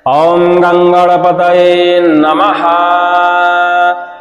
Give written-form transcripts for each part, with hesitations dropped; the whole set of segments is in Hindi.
ओम गंगणपतये नमः।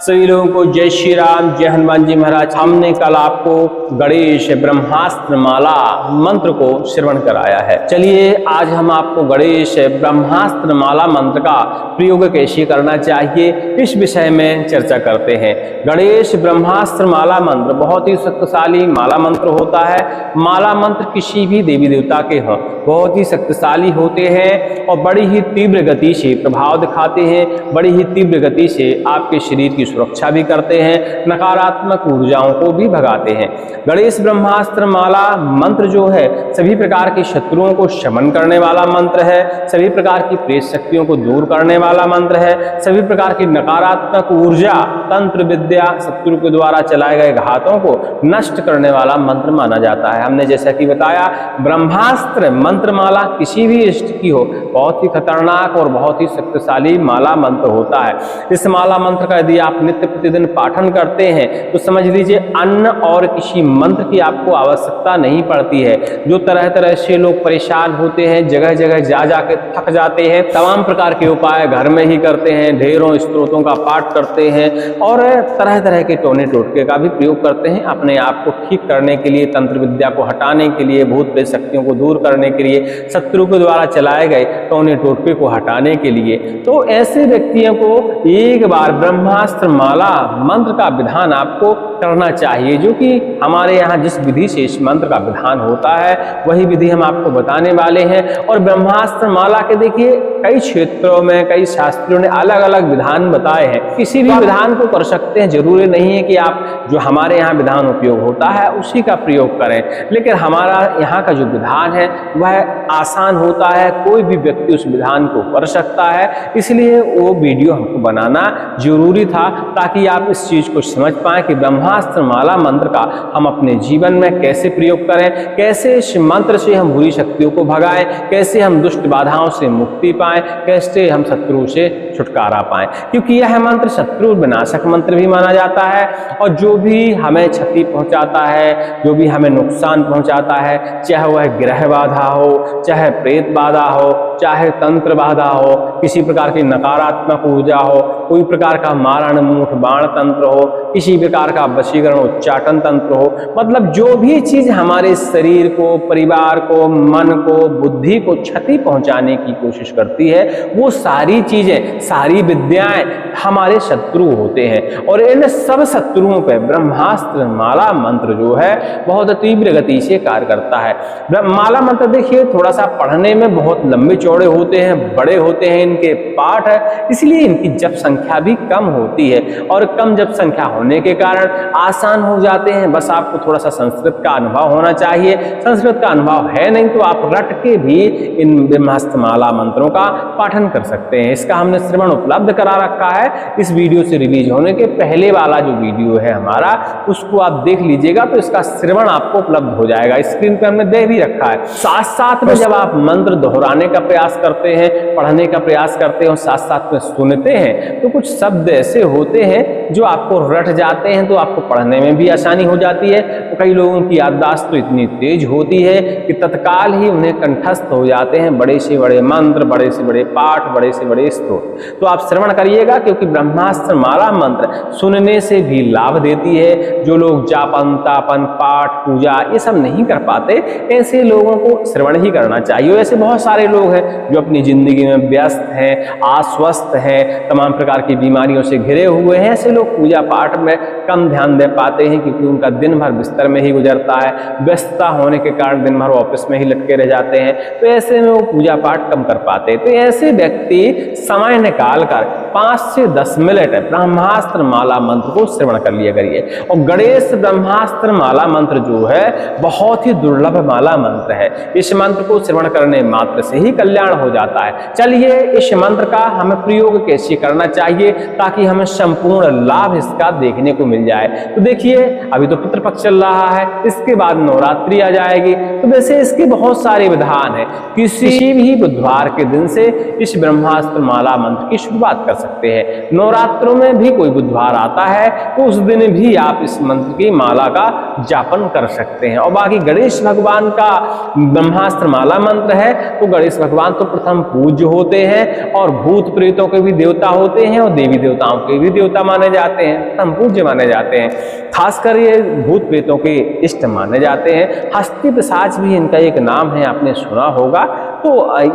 सभी लोगों को जय श्री राम, जय हनुमान जी महाराज। हमने कल आपको गणेश ब्रह्मास्त्र माला मंत्र को श्रवण कराया है। चलिए आज हम आपको गणेश ब्रह्मास्त्र माला मंत्र का प्रयोग कैसे करना चाहिए इस विषय में चर्चा करते हैं। गणेश ब्रह्मास्त्र माला मंत्र बहुत ही शक्तिशाली माला मंत्र होता है। माला मंत्र किसी भी देवी देवता के हों बहुत ही शक्तिशाली होते हैं और बड़ी ही तीव्र गति से प्रभाव दिखाते हैं, बड़ी ही तीव्र गति से आपके शरीर की सुरक्षा भी करते हैं, नकारात्मक ऊर्जाओं को भी भगाते हैं। गणेश ब्रह्मास्त्र माला मंत्र जो है सभी प्रकार के शत्रुओं को शमन करने वाला मंत्र है, सभी प्रकार की प्रेत शक्तियों को दूर करने वाला मंत्र है, सभी प्रकार की नकारात्मक ऊर्जा, तंत्र विद्या, शत्रु के द्वारा चलाए गए घातों को नष्ट करने वाला मंत्र माना जाता है। हमने जैसा कि बताया ब्रह्मास्त्र मंत्र माला किसी भी इष्ट की हो बहुत ही खतरनाक और बहुत ही शक्तिशाली माला मंत्र होता है। इस माला मंत्र का यदि आप नित्य प्रतिदिन पाठन करते हैं तो समझ लीजिए अन्य और किसी मंत्र की आपको आवश्यकता नहीं पड़ती है। जो तरह तरह से लोग परेशान होते हैं, जगह जगह जा जाके थक जाते हैं, तमाम प्रकार के उपाय घर में ही करते हैं, ढेरों स्तोत्रों का पाठ करते हैं और तरह तरह के टोने टोटके का भी प्रयोग करते हैं अपने आप को ठीक करने के लिए, तंत्र विद्या को हटाने के लिए, भूत प्रेत शक्तियों को दूर करने के लिए, शत्रु के द्वारा चलाए गए टोने टोटके को हटाने के लिए। तो ऐसे व्यक्तियों को एक बार ब्रह्मास्त्र माला मंत्र का विधान आपको करना चाहिए, जो कि हमारे यहाँ जिस विधि से इस मंत्र का विधान होता है वही विधि हम आपको बताने वाले हैं। और ब्रह्मास्त्र माला के देखिए कई क्षेत्रों में कई शास्त्रियों ने अलग अलग विधान बताए हैं। किसी भी विधान को कर सकते हैं, जरूरी नहीं है कि आप जो हमारे यहाँ विधान उपयोग होता है उसी का प्रयोग करें, लेकिन हमारा यहाँ का जो विधान है वह आसान होता है, कोई भी व्यक्ति उस विधान को कर सकता है। इसलिए वो वीडियो हमको बनाना जरूरी था ताकि आप इस चीज को समझ पाएं कि ब्रह्मास्त्र माला मंत्र का हम अपने जीवन में कैसे प्रयोग करें, कैसे इस मंत्र से हम बुरी शक्तियों को भगाएं, कैसे हम दुष्ट बाधाओं से मुक्ति पाएं, कैसे हम शत्रु से छुटकारा पाएं। क्योंकि यह मंत्र शत्रु विनाशक मंत्र भी माना जाता है और जो भी हमें क्षति पहुंचाता है, जो भी हमें नुकसान पहुंचाता है, चाहे वह ग्रह बाधा हो, चाहे प्रेत बाधा हो, चाहे तंत्र बाधा हो, किसी प्रकार की नकारात्मक ऊर्जा हो, कोई प्रकार का मारण मूठ बाण तंत्र हो, किसी प्रकार का वशीकरण उच्चाटन तंत्र हो, मतलब जो भी चीज हमारे शरीर को, परिवार को, मन को, बुद्धि को क्षति पहुंचाने की कोशिश करती है, वो सारी चीजें, सारी विद्याएं हमारे शत्रु होते हैं। और इन सब शत्रुओं पे ब्रह्मास्त्र माला मंत्र जो है बहुत तीव्र गति से कार्य करता है। माला मंत्र देखिए थोड़ा सा पढ़ने में बहुत लंबे चौड़े होते हैं, बड़े होते हैं इनके पाठ है, इसलिए इनकी जप संख्या भी कम होती है और कम जप संख्या होने के कारण आसान हो जाते हैं। बस आपको थोड़ा सा संस्कृत का अनुभव होना चाहिए। संस्कृत का अनुभव है नहीं तो आप रट के भी इन ब्रह्मास्त्र माला मंत्रों का पाठन कर सकते हैं। इसका हमने श्रवण उपलब्ध करा रखा है। इस वीडियो से रिलीज होने के पहले वाला जो वीडियो है हमारा उसको आप देख लीजिएगा तो इसका श्रवण आपको उपलब्ध हो जाएगा। स्क्रीन पर हमने दे भी रखा है। साथ साथ में जब आप मंत्र दोहराने का प्रयास करते हैं, पढ़ने का प्रयास करते हैं और साथ साथ में सुनते हैं तो कुछ शब्द ऐसे होते हैं जो आपको रट जाते हैं तो आपको पढ़ने में भी आसानी हो जाती है। तो कई लोगों की याददाश्त तो इतनी तेज होती है कि तत्काल ही उन्हें कंठस्थ हो जाते हैं बड़े से बड़े मंत्र, बड़े से बड़े पाठ, बड़े से बड़े स्तोत्र। तो आप श्रवण करिएगा क्योंकि ब्रह्मास्त्र माला मंत्र सुनने से भी लाभ देती है। जो लोग जापन तापन पाठ पूजा ये सब नहीं कर पाते ऐसे लोगों को श्रवण ही करना चाहिए। ऐसे बहुत सारे लोग हैं जो अपनी जिंदगी में व्यस्त हैं, अस्वस्थ हैं, तमाम प्रकार की बीमारियों से घिरे हुए हैं। ऐसे लोग पूजा पाठ में कम ध्यान दे पाते हैं क्योंकि उनका दिन भर बिस्तर में ही गुजरता है, व्यस्तता होने के कारण दिन भर ऑफिस में ही लटके रह जाते हैं, तो ऐसे में वो पूजा पाठ कम कर पाते हैं। तो ऐसे व्यक्ति समय निकाल कर 5 से 10 मिनट ब्रह्मास्त्र माला मंत्र को श्रवण कर लिया करिए। और गणेश ब्रह्मास्त्र माला मंत्र जो है बहुत ही दुर्लभ माला मंत्र है। इस मंत्र को श्रवण करने मात्र से ही कल्याण हो जाता है। चलिए इस मंत्र का हमें प्रयोग कैसे करना चाहिए ताकि हमें संपूर्ण लाभ इसका देखने को मिल मिल जाए। तो देखिए अभी तो पितृपक्ष चल रहा है, इसके बाद नवरात्रि आ जाएगी। तो वैसे इसके बहुत सारे विधान हैं, किसी भी बुधवार के दिन से इस ब्रह्मास्त्र माला मंत्र की शुरुआत कर सकते हैं। नवरात्रों में भी कोई बुधवार आता है तो उस दिन भी आप इस मंत्र की माला का जापन कर सकते हैं। और बाकी गणेश भगवान का ब्रह्मास्त्र माला मंत्र है तो गणेश भगवान तो प्रथम पूज्य होते हैं और भूत प्रेतों के भी देवता होते हैं और देवी देवताओं के भी देवता माने जाते हैं, प्रथम पूज्य माने जाते हैं। खासकर ये भूत प्रेतों के इष्ट माने जाते हैं। हस्ती पिशाच भी इनका एक नाम है, आपने सुना होगा। तो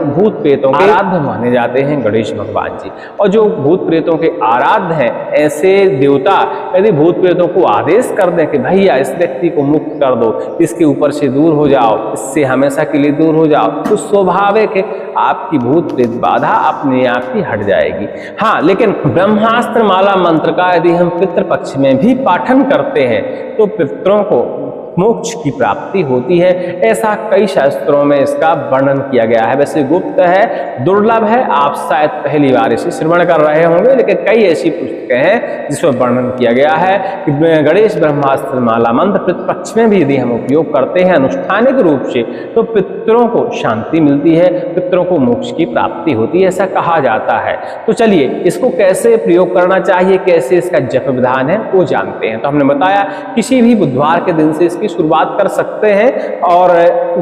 भूत प्रेतों के आराध्य माने जाते हैं गणेश भगवान जी। और जो भूत प्रेतों के आराध्य हैं, ऐसे देवता यदि भूत प्रेतों को आदेश कर दें कि भैया इस व्यक्ति को मुक्त कर दो, इसके ऊपर से दूर हो जाओ, इससे हमेशा के लिए दूर हो जाओ, तो स्वाभाविक है आपकी भूत प्रेत बाधा अपने आप ही हट जाएगी। हाँ, लेकिन ब्रह्मास्त्र माला मंत्र का यदि हम पितृपक्ष में भी पाठन करते हैं तो पितरों को मोक्ष की प्राप्ति होती है। ऐसा कई शास्त्रों में इसका वर्णन किया गया है। वैसे गुप्त है, दुर्लभ है, आप शायद पहली बार इसे श्रवण कर रहे होंगे, लेकिन कई ऐसी पुस्तकें हैं जिसमें वर्णन किया गया है कि गणेश ब्रह्मास्त्र माला मंत्र पितृपक्ष में भी यदि हम उपयोग करते हैं अनुष्ठानिक रूप से तो पितरों को शांति मिलती है, पितरों को मोक्ष की प्राप्ति होती है, ऐसा कहा जाता है। तो चलिए इसको कैसे प्रयोग करना चाहिए, कैसे इसका जप विधान है वो जानते हैं। तो हमने बताया किसी भी बुधवार के दिन से की शुरुआत कर सकते हैं और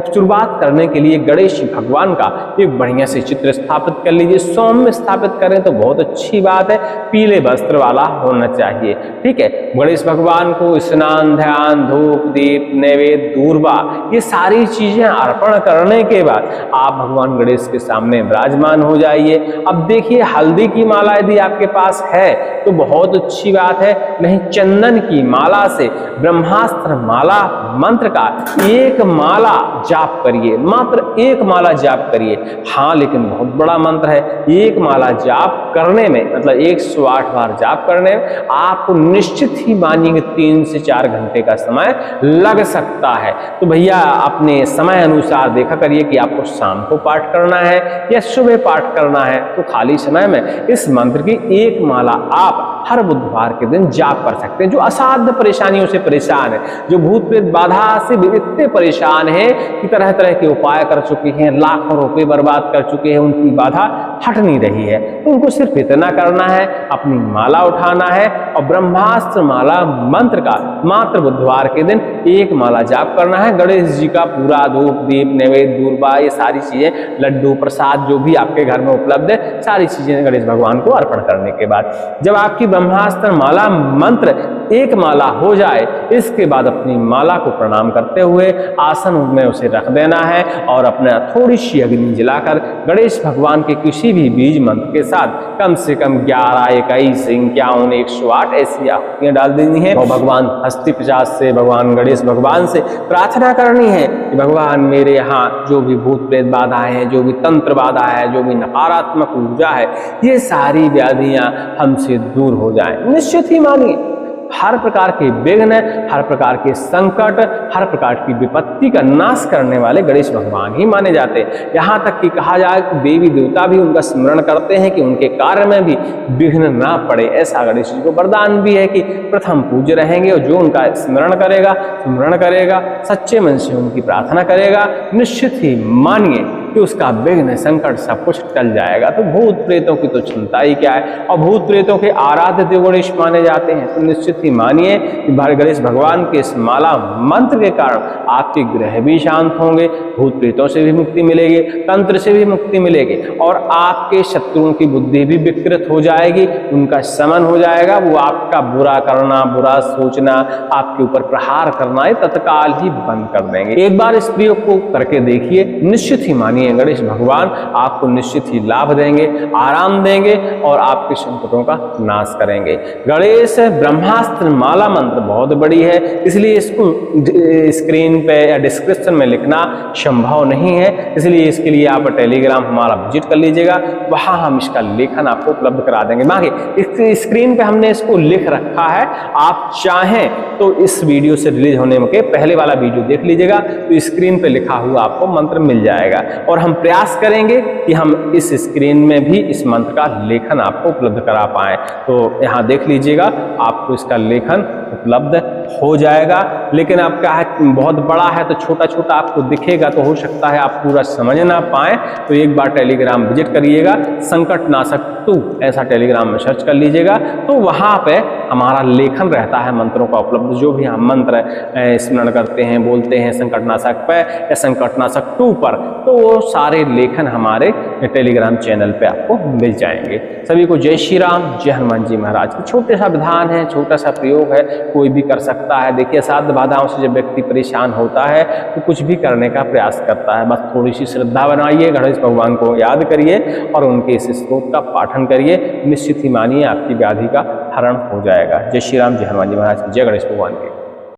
शुरुआत करने के लिए गणेश भगवान का एक बढ़िया से चित्र स्थापित कर लीजिए। सौम्य स्थापित करें तो बहुत अच्छी बात है, पीले वस्त्र वाला होना चाहिए। ठीक है, गणेश भगवान को स्नान, ध्यान, धूप, दीप, नैवेद्य, दूर्वा ये सारी चीजें अर्पण करने के बाद आप भगवान गणेश के सामने विराजमान हो जाइए। अब देखिए हल्दी की माला यदि आपके पास है तो बहुत अच्छी बात है, नहीं चंदन की माला से ब्रह्मास्त्र माला मंत्र का एक माला जाप करिए, मात्र एक माला जाप करिए। हाँ, लेकिन बहुत बड़ा मंत्र है, एक माला जाप करने में मतलब 108 बार जाप करने में आपको निश्चित ही मानिए 3 से 4 घंटे का समय लग सकता है। तो भैया अपने समय अनुसार देखा करिए कि आपको शाम को पाठ करना है या सुबह पाठ करना है। तो खाली समय में इस मंत्र की एक माला आप हर बुधवार के दिन जाप कर सकते हैं। जो असाध्य परेशानियों से परेशान है, जो भूत प्रेत बाधा से भी इतने परेशान हैं कि तरह तरह के उपाय कर चुके हैं, लाखों रुपए बर्बाद कर चुके हैं, उनकी बाधा हट नहीं रही है, तो उनको सिर्फ इतना करना है, अपनी माला उठाना है और ब्रह्मास्त्र माला मंत्र का मात्र बुधवार के दिन एक माला जाप करना है। गणेश जी का पूरा धूप, दीप, नैवेद्य, दूर्वा ये सारी चीजें, लड्डू, प्रसाद जो भी आपके घर में उपलब्ध है, सारी चीजें गणेश भगवान को अर्पण करने के बाद जब आपकी ब्रह्मास्त्र माला मंत्र एक माला हो जाए, इसके बाद अपनी माला को प्रणाम करते हुए आसन में उसे रख देना है और अपना थोड़ी सी अग्नि जलाकर गणेश भगवान के किसी भी बीज मंत्र के साथ कम से कम 11, 21, 51, 108 ऐसी आहुतियां डाल देनी है और भगवान हस्ती पिशाच से, भगवान गणेश भगवान से प्रार्थना करनी है कि भगवान मेरे यहाँ जो भी भूत प्रेत बाधा है, जो भी तंत्र बाधा है, जो भी नकारात्मक ऊर्जा है, ये सारी व्याधियां हमसे दूर हो जाएं। निश्चित ही मानिए हर प्रकार के विघ्न, हर प्रकार के संकट, हर प्रकार की विपत्ति का नाश करने वाले गणेश भगवान ही माने जाते हैं। यहाँ तक कि कहा जाए कि देवी देवता भी उनका स्मरण करते हैं कि उनके कार्य में भी विघ्न ना पड़े। ऐसा गणेश जी को वरदान भी है कि प्रथम पूज्य रहेंगे और जो उनका स्मरण करेगा, सच्चे मन से उनकी प्रार्थना करेगा, निश्चित ही मानिए कि उसका विघ्न, संकट सब कुछ टल जाएगा। तो भूत प्रेतों की तो चिंता ही क्या है, और भूत प्रेतों के आराध्य देव गणेश माने जाते हैं। तो निश्चित ही मानिए कि गणेश भगवान के इस माला मंत्र के कारण आपके ग्रह भी शांत होंगे, भूत प्रेतों से भी मुक्ति मिलेगी, तंत्र से भी मुक्ति मिलेगी और आपके शत्रुओं की बुद्धि भी विकृत हो जाएगी, उनका शमन हो जाएगा। वो आपका बुरा करना, बुरा सोचना, आपके ऊपर प्रहार करना ये तत्काल ही बंद कर देंगे। एक बार इस प्रयोग को करके देखिए, निश्चित ही मानिए गणेश भगवान आपको निश्चित ही लाभ देंगे, आराम देंगे और आपके संकटों का नाश करेंगे। गणेश ब्रह्मास्त्र माला मंत्र बहुत बड़ी है, इसलिए इसको स्क्रीन पे या डिस्क्रिप्शन में लिखना संभव नहीं है, इसलिए इसके लिए आप टेलीग्राम हमारा विजिट कर लीजिएगा, वहां हम इसका लेखन आपको उपलब्ध करा देंगे। बाकी स्क्रीन पे हमने इसको लिख रखा है, आप चाहें तो इस वीडियो से रिलीज होने के पहले वाला वीडियो देख लीजिएगा, तो स्क्रीन पे लिखा हुआ आपको मंत्र मिल जाएगा। और हम प्रयास करेंगे कि हम इस स्क्रीन में भी इस मंत्र का लेखन आपको उपलब्ध करा पाएँ। तो यहाँ देख लीजिएगा, आपको इसका लेखन उपलब्ध हो जाएगा। लेकिन अब क्या है, बहुत बड़ा है तो छोटा छोटा आपको दिखेगा, तो हो सकता है आप पूरा समझ ना पाए। तो एक बार टेलीग्राम विजिट करिएगा, संकटनाशक 2 ऐसा टेलीग्राम में सर्च कर लीजिएगा, तो वहाँ पे हमारा लेखन रहता है मंत्रों का उपलब्ध। जो भी हम मंत्र स्मरण करते हैं, बोलते हैं संकटनाशक पे या संकटनाशक 2 पर, तो वो सारे लेखन हमारे टेलीग्राम चैनल पे आपको मिल जाएंगे। सभी को जय श्री राम, जय हनुमान जी महाराज। छोटे सा विधान है, छोटा सा प्रयोग है, कोई भी कर सकता है। देखिए, साध्य बाधाओं से जब व्यक्ति परेशान होता है तो कुछ भी करने का प्रयास करता है। बस थोड़ी सी श्रद्धा बनाइए, गणेश भगवान को याद करिए और उनके इस स्तोत्र का पाठन करिए। निश्चित ही मानिए आपकी व्याधि का हरण हो जाएगा। जय श्री राम, जय हनुमान जी महाराज, जय गणेश भगवान के।